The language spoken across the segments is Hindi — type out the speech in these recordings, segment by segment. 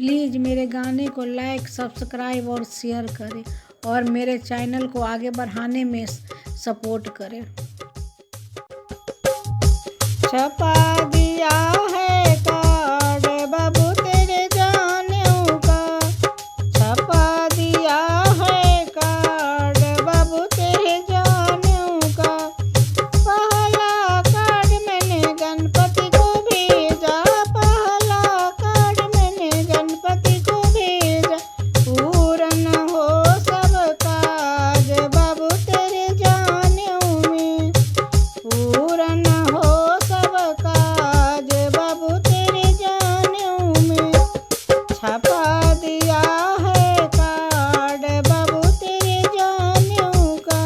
प्लीज़ मेरे गाने को लाइक, सब्सक्राइब और शेयर करें और मेरे चैनल को आगे बढ़ाने में सपोर्ट करें। छपा दिया है कार्ड बाबू तेरे जाने का, छपा दिया है कार्ड बाबू तेरे जाने का। पहला कार्ड मैंने गणपति को भेजा, पहला कार्ड मैंने गणपति को भेजा। पूरन हो सब काज बाबू तेरे जाने में, पूरन हो सब काज बाबू तेरे जाने में। छपा दिया है कार्ड बाबू तेरे जाने का,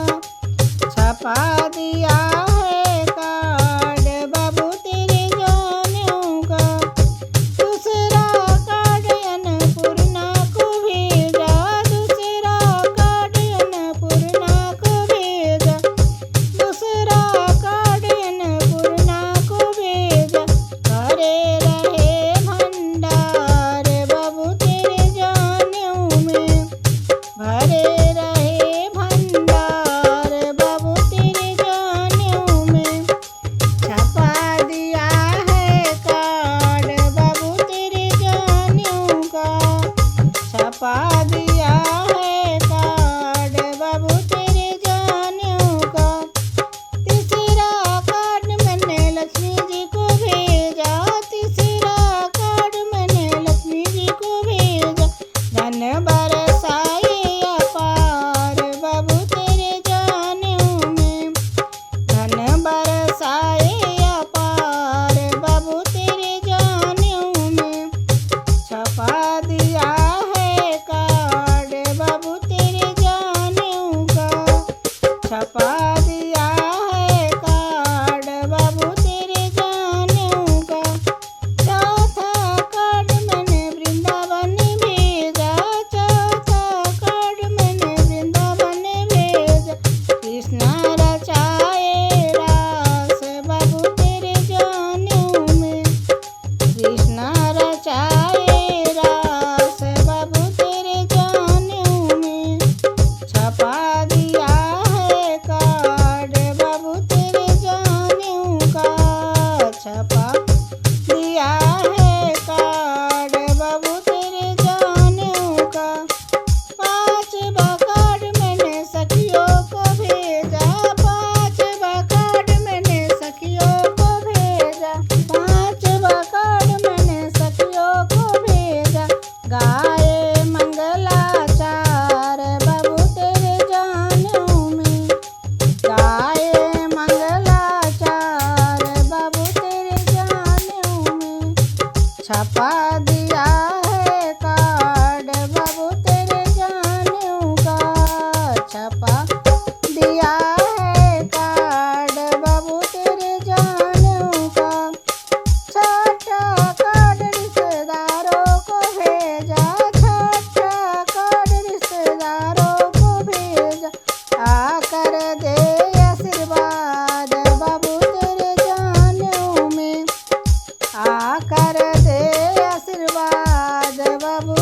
छपा दिया है कार्ड बाबू तेरे जाने का। दूसरा कार्ड अन्नपूर्णा को भेजा, दूसरा कार्ड अन्नपूर्णा को भेजा, दूसरा कार्ड अन्नपूर्णा को भेजा। भरे रहे भंडार बाबू तेरे जाने में, भरे रहे भंडार बाबू तेरे जाने में। छपा दिया है कार्ड बाबू तेरे जाने का, छपा दिया है कार्ड बाबू तेरे जाने का। तीसरा कार्ड मैंने लक्ष्मी जी को भेजा, तीसरा कार्ड मैंने लक्ष्मी जी को भेजा। धन बरसाए अपार बाबू तेरे जाने में, धन बरसाए अपार बाबू तेरे जाने में। छपा दिया है कार्ड बाबू तेरे जाने का, छपा दिया है कार्ड बाबू तेरे जाने का। चौथा कार्ड मैंने वृंदावन भेजा, चौथा कार्ड मैंने वृंदावन भेजा। कृष्णा रचाए रास बाबू तेरे जाने में, कृष्णा रचाए रास बाबू तेरे जाने में। छपा दिया है कार्ड बाबू तेरे जाने का, छपा दिया है कार्ड बाबू तेरे जाने का। पांचवा कार्ड मैंने सखियों को भेजा, पांचवा कार्ड मैंने सखियों को भेजा, पांचवा कार्ड मैंने सखियों को भेजा। गाए मंगलाचार बाबू तेरे जाने में, गाए मंगलाचार बाबू तेरे जाने में। छपा दिया है कार्ड बाबू तेरे जाने का, छपा दिया है कार्ड बाबू तेरे जाने का। छठा कार्ड रिश्तेदारों को भेजा, छठा कार्ड रिश्तेदारों को भेजा। आकर दे आशीर्वाद बाबू तेरे जाने में, आकर दे आशीर्वाद बाबू